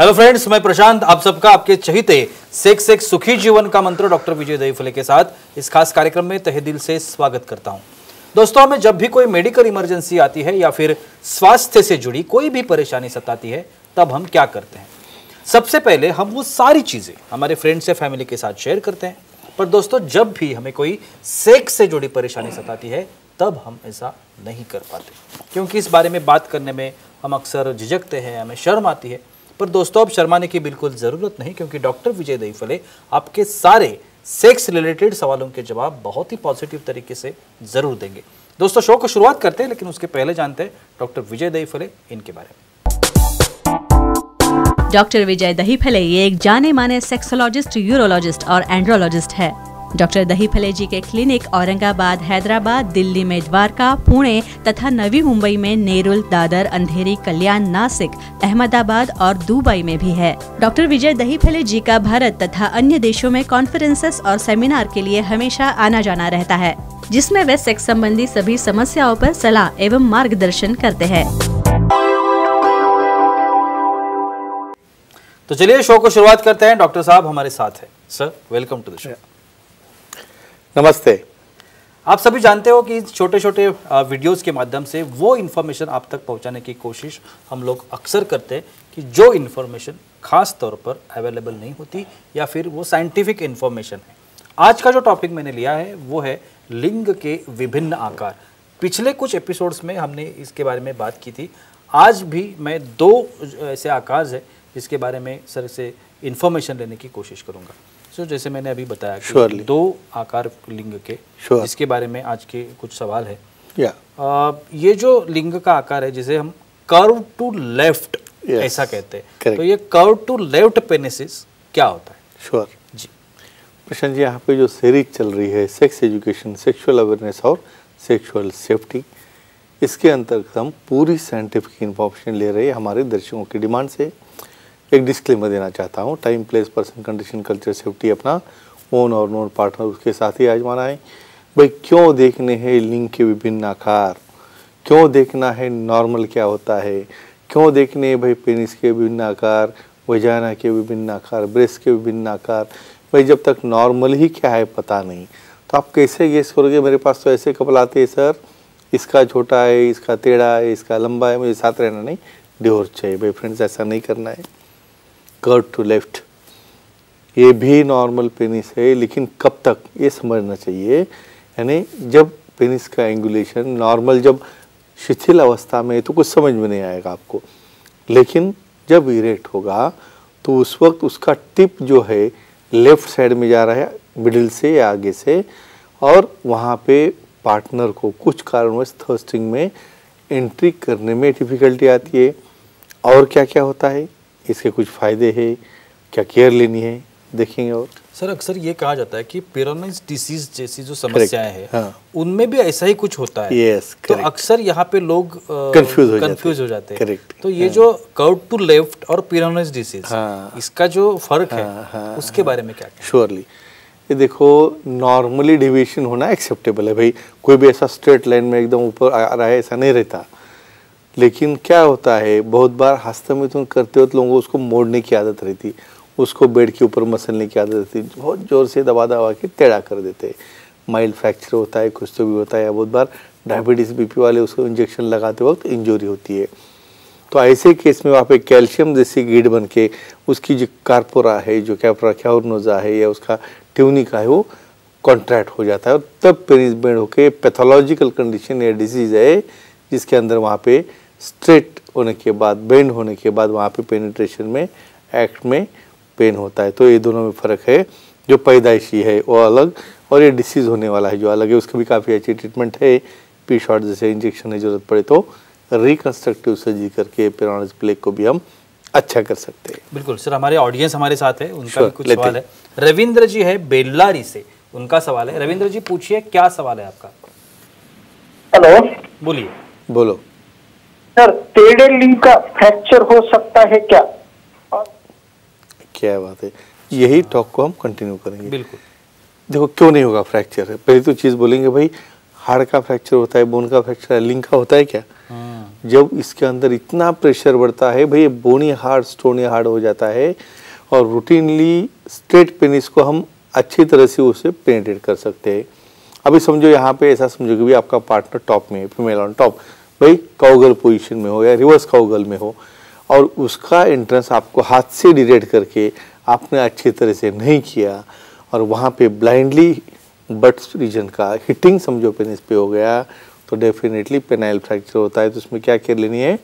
Hello friends, मैं प्रशांत आप सबका आपके चहीते सेक्स एक सुखी जीवन का मंत्र डॉक्टर विजय दहीफले के साथ इस खास कार्यक्रम में तहे दिल से स्वागत करता हूं। दोस्तों, हमें जब भी कोई मेडिकल इमरजेंसी आती है या फिर स्वास्थ्य से जुड़ी कोई भी परेशानी सताती है, तब हम क्या करते हैं? सबसे पहले हम वो सारी चीजें हमारे फ्रेंड्स या फैमिली के साथ शेयर करते हैं। पर दोस्तों, जब भी हमें कोई सेक्स से जुड़ी परेशानी सताती है, तब हम ऐसा नहीं कर पाते, क्योंकि इस बारे में बात करने में हम अक्सर झिझकते हैं, हमें शर्म आती है। पर दोस्तों, अब शर्माने की बिल्कुल ज़रूरत नहीं, क्योंकि डॉक्टर विजय दहीफले आपके सारे सेक्स रिलेटेड सवालों के जवाब बहुत ही पॉजिटिव तरीके से ज़रूर देंगे। दोस्तों, शो को शुरुआत करते हैं, लेकिन उसके पहले जानते हैं डॉक्टर विजय दहीफले इनके बारे में। डॉक्टर विजय दहीफले ये एक जाने माने सेक्सोलॉजिस्ट, यूरोलॉजिस्ट और एंड्रोलॉजिस्ट है। डॉक्टर दहीफले जी के क्लिनिक औरंगाबाद, हैदराबाद, दिल्ली में द्वारका, पुणे तथा नवी मुंबई में नेरुल, दादर, अंधेरी, कल्याण, नासिक, अहमदाबाद और दुबई में भी है। डॉक्टर विजय दहीफले जी का भारत तथा अन्य देशों में कॉन्फ्रेंसेस और सेमिनार के लिए हमेशा आना जाना रहता है, जिसमें वे सेक्स संबंधी सभी समस्याओं पर सलाह एवं मार्गदर्शन करते हैं। तो चलिए शो को शुरुआत करते हैं। डॉक्टर साहब हमारे साथ है। Sir, welcome to the show. नमस्ते। आप सभी जानते हो कि छोटे छोटे वीडियोस के माध्यम से वो इन्फॉर्मेशन आप तक पहुंचाने की कोशिश हम लोग अक्सर करते हैं कि जो इन्फॉर्मेशन खास तौर पर अवेलेबल नहीं होती या फिर वो साइंटिफिक इन्फॉर्मेशन है। आज का जो टॉपिक मैंने लिया है वो है लिंग के विभिन्न आकार। पिछले कुछ एपिसोड्स में हमने इसके बारे में बात की थी। आज भी मैं दो ऐसे आकार है जिसके बारे में सर से इन्फॉर्मेशन लेने की कोशिश करूँगा। सो जैसे मैंने अभी बताया कि दो आकार लिंग के, जिसके बारे में आज के कुछ सवाल है। ये जो लिंग का आकार है जिसे हम कर्व टू लेफ्ट ऐसा कहते हैं, तो ये कर्व टू लेफ्ट पेनिसिस क्या होता है? जी प्रशांत जी, यहाँ पे जो सीरीज चल रही है सेक्स एजुकेशन, सेक्सुअल अवेयरनेस और सेक्सुअल सेफ्टी, इसके अंतर्गत हम पूरी साइंटिफिक इंफॉर्मेशन ले रहे हैं हमारे दर्शकों की डिमांड से। एक डिस्क्लेमर देना चाहता हूँ, time, place, person, condition, culture, safety अपना ओन और नोन पार्टनर उसके साथ ही आजमाना है। भाई, क्यों देखने हैं लिंग के विभिन्न आकार, क्यों देखना है नॉर्मल क्या होता है, क्यों देखने हैं भाई पेनिस के विभिन्न आकार, वजाना के विभिन्न आकार, ब्रेस्ट के विभिन्न आकार। भाई, जब तक नॉर्मल ही क्या है पता नहीं, तो आप कैसे गेस करोगे? मेरे पास तो ऐसे कपल आते हैं, सर इसका छोटा है, इसका टेढ़ा है, इसका लंबा है, मुझे साथ रहना नहीं, डिवोर्स चाहिए। भाई फ्रेंड्स, ऐसा नहीं करना है। कर्व टू लेफ्ट ये भी नॉर्मल पेनिस है, लेकिन कब तक ये समझना चाहिए। यानी जब पेनिस का एंगुलेशन नॉर्मल, जब शिथिल अवस्था में तो कुछ समझ में नहीं आएगा आपको, लेकिन जब इरेक्ट होगा तो उस वक्त उसका टिप जो है लेफ्ट साइड में जा रहा है, मिडिल से या आगे से, और वहाँ पे पार्टनर को कुछ कारणवश थर्स्टिंग में एंट्री करने में डिफिकल्टी आती है। और क्या क्या होता है, इसके कुछ फायदे हैं, क्या केयर लेनी है, देखेंगे। और सर, अक्सर ये कहा जाता है कि पेरोनिस डिसीज जैसी जो समस्याएं हैं, उनमें भी ऐसा ही कुछ होता है। यस, तो अक्सर यहाँ पे लोग कंफ्यूज हो जाते हैं। तो ये जो कर्व टू लेफ्ट और पेरोनिस डिसीज, इसका जो फर्क है उसके बारे में क्या? श्योरली, ये देखो, नॉर्मली डिविएशन होना एक्सेप्टेबल है। भाई, कोई भी ऐसा स्ट्रेट लाइन में एकदम ऊपर आ रहा है ऐसा नहीं रहता, लेकिन क्या होता है बहुत बार हस्तमिथुन करते वक्त लोगों को उसको मोड़ने की आदत रहती, उसको बेड के ऊपर मसलने की आदत रहती, बहुत ज़ोर से दबा दबा के टेढ़ा कर देते। माइल्ड फ्रैक्चर होता है, कुछ तो भी होता है, या बहुत बार डायबिटीज़ बीपी वाले उसको इंजेक्शन लगाते वक्त इंजरी होती है। तो ऐसे केस में वहाँ पे कैल्शियम जैसी गिड बन के उसकी जो कार्पोरा है, जो कैप्रा कैवर्नोजा है या उसका ट्यूनिका है, वो कॉन्ट्रैक्ट हो जाता है, और तब पेनिस बेंड होके पैथोलॉजिकल कंडीशन या डिजीज़ है जिसके अंदर वहाँ पे स्ट्रेट होने के बाद, बेंड होने के बाद वहाँ पे पेनिट्रेशन में, एक्ट में पेन होता है। तो ये दोनों में फ़र्क है। जो पैदाइशी है वो अलग, और ये डिसीज़ होने वाला है जो अलग है। उसकी भी काफ़ी अच्छी ट्रीटमेंट है। पी शॉट जैसे इंजेक्शन की जरूरत पड़े तो रिकन्स्ट्रक्टिव सर्जरी करके पेरोनिस प्लेग को भी हम अच्छा कर सकते हैं। बिल्कुल सर, हमारे ऑडियंस हमारे साथ है, उनका भी कुछ सवाल है। रविंद्र जी है बेल्लारी से, उनका सवाल है। रविंद्र जी, पूछिए, क्या सवाल है आपका? हेलो, बोलिए। बोलो सर, टेढ़े लिंग का फ्रैक्चर हो सकता है क्या? क्या बात है, यही टॉक को हम कंटिन्यू करेंगे। बिल्कुल। देखो, क्यों नहीं होगा फ्रैक्चर है, पहले तो चीज़ बोलेंगे भाई, हाड़ का फ्रैक्चर होता है, बोन का फ्रैक्चर है, लिंग का होता है क्या? जब इसके अंदर इतना प्रेशर बढ़ता है भाई, बोनी हार्ड स्टोनी हार्ड हो जाता है और रूटीनली स्ट्रेट पेनिस को हम अच्छी तरह से उसे पेनिट्रेट कर सकते हैं। अभी समझो यहाँ पे ऐसा समझो कि भाई आपका पार्टनर टॉप में है, फीमेल ऑन टॉप, भाई काउगर्ल पोजीशन में हो या रिवर्स काउगर्ल में हो, और उसका एंट्रेंस आपको हाथ से डिरेक्ट करके आपने अच्छी तरह से नहीं किया और वहाँ पे ब्लाइंडली बट्स रीजन का हिटिंग समझो पेनिस पे हो गया, तो डेफिनेटली पेनाइल फ्रैक्चर होता है। तो उसमें क्या केयर लेनी है,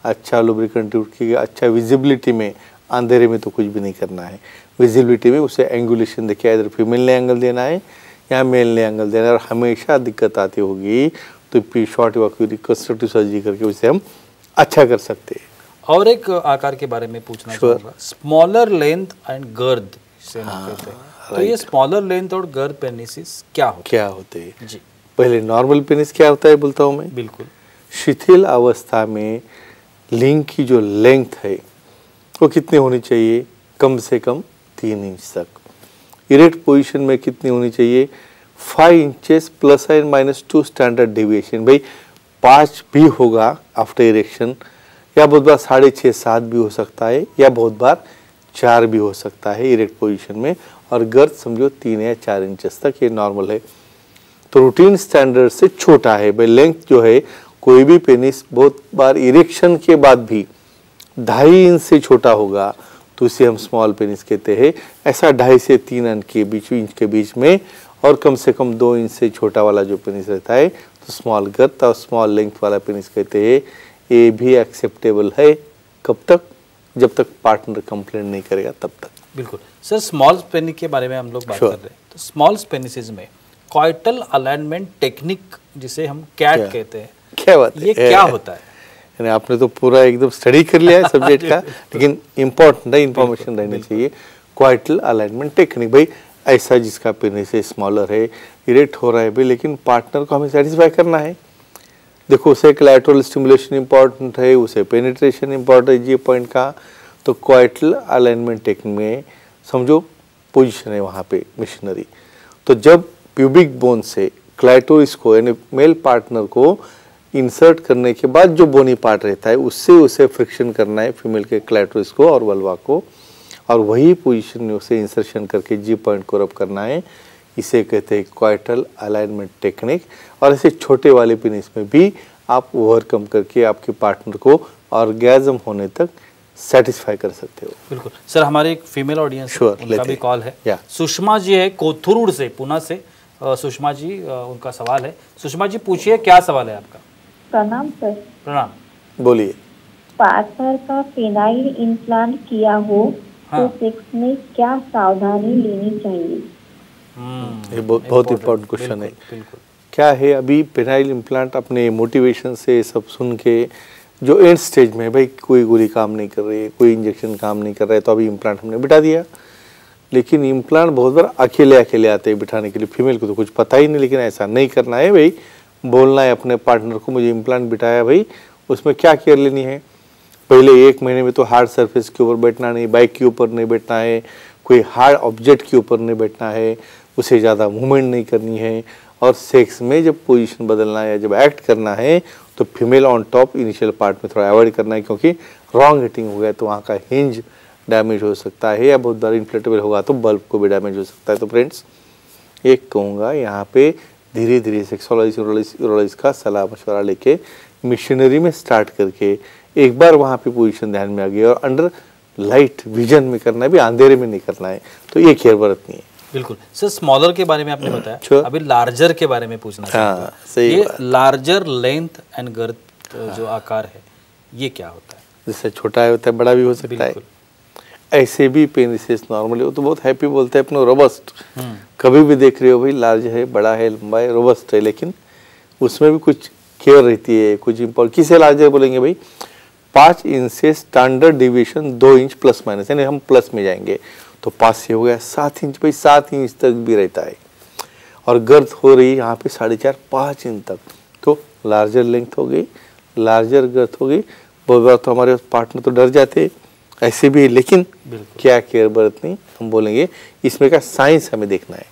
अच्छा लुब्रिकेंट यूज की, अच्छा विजिबिलिटी में, अंधेरे में तो कुछ भी नहीं करना है, विजिबिलिटी में उसे एंगुलेशन देखिए, इधर फीमेल ने एंगल देना है या मेल ने एंगल देना है। और हमेशा दिक्कत आती होगी तो पी शॉर्ट रिकंस्ट्रक्टिव सर्जरी करके उसे हम अच्छा कर सकते हैं। और एक आकार के बारे में पूछना चाहूँगा, स्मॉलर लेंथ एंड गर्द से कहते हैं, तो ये स्मॉलर लेंथ और गर्द पेनिस क्या होते हैं जी? पहले नॉर्मल पेनिस क्या होता है बोलता हूँ मैं। बिल्कुल। शिथिल अवस्था में लिंग की जो लेंथ है वो कितनी होनी चाहिए, कम से कम 3 इंच तक। इरेक्ट पोजीशन में कितनी होनी चाहिए, 5 इंचेस ±2 स्टैंडर्ड डेविएशन। भाई 5 भी होगा आफ्टर इरेक्शन, या बहुत बार 6.5-7 भी हो सकता है, या बहुत बार 4 भी हो सकता है इरेक्ट पोजीशन में। और गर्द समझो 3 या 4 इंचेस तक, ये नॉर्मल है। तो रूटीन स्टैंडर्ड से छोटा है भाई। लेंथ जो है, कोई भी पेनिस बहुत बार इरेक्शन के बाद भी 2.5 इंच से छोटा होगा तो इसे हम स्मॉल पेनिस कहते हैं। ऐसा 2.5 से 3 इंच के बीच में और कम से कम 2 इंच से छोटा वाला जो पेनिस रहता है तो स्मॉल गर्थ और स्मॉल लेंथ वाला पेनिस कहते हैं। ये भी एक्सेप्टेबल है, कब तक, जब तक पार्टनर कंप्लेंट नहीं करेगा तब तक। बिल्कुल सर, स्मॉल पेनिस के बारे में हम लोग बात कर रहे हैं, तो स्मॉल पेनिसेस में कॉइटल अलाइनमेंट टेक्निक जिसे हम कैट कहते हैं, क्या बात है, ये क्या होता है? यानी आपने तो पूरा एकदम स्टडी कर लिया है सब्जेक्ट का, लेकिन इम्पोर्टेंट है, इंफॉर्मेशन रहनी चाहिए। क्वाइटल अलाइनमेंट टेक्निक, भाई ऐसा जिसका पेनिस स्मॉलर है, इरेक्ट हो रहा है भाई, लेकिन पार्टनर को हमें सेटिस्फाई करना है। देखो, उसे लैटरल स्टिमुलेशन इंपॉर्टेंट है, उसे पेनिट्रेशन इंपॉर्टेंट है जी पॉइंट का। तो क्वाइटल अलाइनमेंट टेक्निक में समझो पोजीशन है वहाँ पे मिशनरी। तो जब प्यूबिक बोन से क्लाइटोरिस को यानी मेल पार्टनर को इंसर्ट करने के बाद जो बोनी पार्ट रहता है उससे उसे फ्रिक्शन करना है फीमेल के क्लाइटोरिस को और वल्वा को, और वही पोजीशन में उसे इंसर्शन करके जी पॉइंट को रब करना है। इसे कहते हैं क्वाइटल अलाइनमेंट टेक्निक। और ऐसे छोटे वाले पेनिस में भी आप ओवरकम करके आपके पार्टनर को ऑर्गेज्म होने तक सेटिस्फाई कर सकते हो। बिल्कुल सर, हमारे एक फीमेल ऑडियंस उनका भी कॉल है। सुषमा जी है कोथुरुड से, पुणे से। सुषमा जी, उनका सवाल है। सुषमा जी पूछिए, क्या सवाल है आपका? प्रणाम सर। प्रणाम, बोलिए। पार्टनर का फेनाइल इम्प्लांट किया हो तो सेक्स में क्या सावधानी लेनी चाहिए? ये बहुत इंपॉर्टेंट क्वेश्चन है। क्या है, अभी पेनाइल इम्प्लांट अपने मोटिवेशन से सब सुन के जो एंड स्टेज में, भाई कोई गोली काम नहीं कर रही है, कोई इंजेक्शन काम नहीं कर रहा है, तो अभी इम्प्लांट हमने बिठा दिया। लेकिन इम्प्लांट बहुत बार अकेले आते हैं बिठाने के लिए, फीमेल को तो कुछ पता ही नहीं। लेकिन ऐसा नहीं करना है भाई, बोलना है अपने पार्टनर को, मुझे इम्प्लांट बिठाया भाई, उसमें क्या केयर लेनी है। पहले 1 महीने में तो हार्ड सरफेस के ऊपर बैठना नहीं, बाइक के ऊपर नहीं बैठना है, कोई हार्ड ऑब्जेक्ट के ऊपर नहीं बैठना है, उसे ज़्यादा मूवमेंट नहीं करनी है। और सेक्स में जब पोजीशन बदलना है या जब एक्ट करना है तो female on top initial part में थोड़ा अवॉइड करना है, क्योंकि रॉन्ग हिटिंग हो गया तो वहाँ का हिंज डैमेज हो सकता है, या बहुत बार इन्फ्लेटेबल होगा तो बल्ब को भी डैमेज हो सकता है। तो फ्रेंड्स, एक कहूँगा यहाँ पे धीरे धीरे सेक्सोलॉजिस्ट यूरोलॉजिस्ट का सलाह मशवरा लेके मिशनरी में स्टार्ट करके एक बार वहाँ पे पोजीशन ध्यान में आ गई और अंडर लाइट विजन में करना है, भी अंधेरे में नहीं करना है, तो ये केयर बरतनी है। बिल्कुल सर, स्मॉलर के बारे में आपने बताया, अभी लार्जर के बारे में पूछना चाहूँगा। सही ये लार्जर लेंथ एंड गर्थ जो आकार है, ये क्या होता है? जैसे छोटा होता है बड़ा भी हो सकता है। ऐसे भी पेनिसेस नॉर्मली वो तो बहुत हैप्पी बोलते हैं अपने रोबस्ट, कभी भी देख रहे हो भाई लार्ज है, बड़ा है, लंबा है, रोबस्ट है, लेकिन उसमें भी कुछ केयर रहती है, कुछ इम्पोर्टेंट। किसे लार्जर बोलेंगे भाई? 5 इंच से standard deviation 2 inch plus minus, यानी हम प्लस में जाएंगे तो 5 से हो गया 7 इंच, भाई 7 इंच तक भी रहता है। और गर्थ हो रही है यहाँ पे 4.5-5 इंच तक, तो लार्जर लेंथ हो गई, लार्जर गर्थ हो गई। बहुत बार तो हमारे पार्टनर तो डर जाते ऐसे भी, लेकिन क्या केयर बरतनी हम बोलेंगे, इसमें का साइंस हमें देखना है।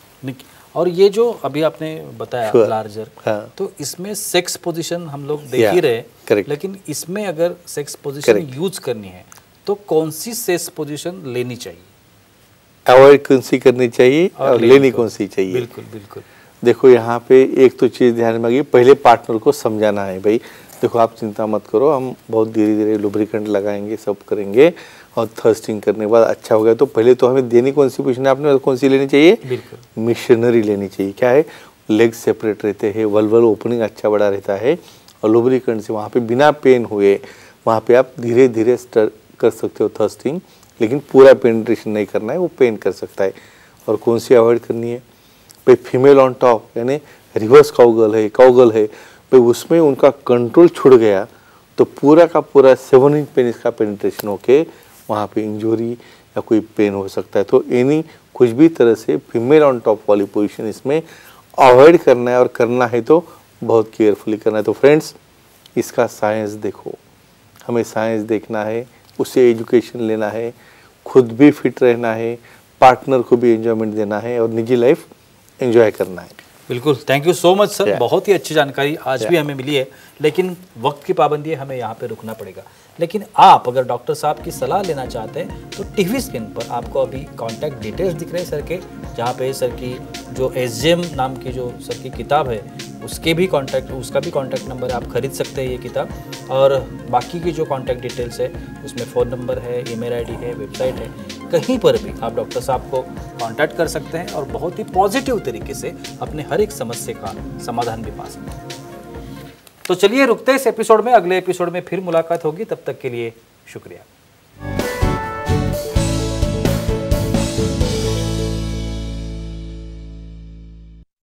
और ये जो अभी आपने बताया Sure. लार्जर, हाँ. तो इसमें सेक्स पोजीशन हम लोग देख ही रहे, correct. लेकिन इसमें अगर सेक्स पोजीशन Correct. यूज करनी है तो कौन सी सेक्स पोजीशन लेनी चाहिए, अवॉइड कौन सी करनी चाहिए और लेनी कौन सी चाहिए? बिल्कुल बिल्कुल। देखो यहाँ पे एक तो चीज़ ध्यान में आ गई, पहले पार्टनर को समझाना है भाई देखो आप चिंता मत करो, हम बहुत धीरे धीरे लुब्रिकेंट लगाएंगे, सब करेंगे और थर्स्टिंग करने के बाद अच्छा हो गया तो पहले तो हमें देनी कौन सी पोजीशन है, आपने कौन सी लेनी चाहिए? बिल्कुल मिशनरी लेनी चाहिए। क्या है, लेग सेपरेट रहते हैं, वल्वल ओपनिंग अच्छा बड़ा रहता है और लुब्रिकेंट से वहाँ पे बिना पेन हुए वहाँ पे आप धीरे धीरे स्टर कर सकते हो थर्स्टिंग, लेकिन पूरा पेनिट्रेशन नहीं करना है, वो पेन कर सकता है। और कौन सी अवॉइड करनी है भाई? फीमेल ऑन टॉप यानी रिवर्स काउगल है भाई, उसमें उनका कंट्रोल छूट गया तो पूरा का पूरा 7 इंच पेनिस का पेनिट्रेशन होके वहाँ पे इंजरी या कोई पेन हो सकता है। तो एनी कुछ भी तरह से फीमेल ऑन टॉप वाली पोजीशन इसमें अवॉइड करना है और करना है तो बहुत केयरफुली करना है। तो फ्रेंड्स इसका साइंस देखो, हमें साइंस देखना है, उससे एजुकेशन लेना है, खुद भी फिट रहना है, पार्टनर को भी एंजॉयमेंट देना है और निजी लाइफ एंजॉय करना है। बिल्कुल, thank you so much sir, Yeah. बहुत ही अच्छी जानकारी आज भी हमें मिली है, लेकिन वक्त की पाबंदी है, हमें यहाँ पे रुकना पड़ेगा। लेकिन आप अगर डॉक्टर साहब की सलाह लेना चाहते हैं तो टीवी स्क्रीन पर आपको अभी कॉन्टैक्ट डिटेल्स दिख रहे हैं सर के, जहाँ पे सर की जो SGM नाम की जो सर की किताब है उसका भी कॉन्टैक्ट नंबर है, आप खरीद सकते हैं ये किताब। और बाकी की जो कॉन्टैक्ट डिटेल्स है उसमें फ़ोन नंबर है, ईमेल आईडी है, वेबसाइट है, कहीं पर भी आप डॉक्टर साहब को कांटेक्ट कर सकते हैं और बहुत ही पॉजिटिव तरीके से अपने हर एक समस्या का समाधान भी पा सकते हैं। तो चलिए रुकते हैं इस एपिसोड में, अगले एपिसोड में फिर मुलाकात होगी, तब तक के लिए शुक्रिया।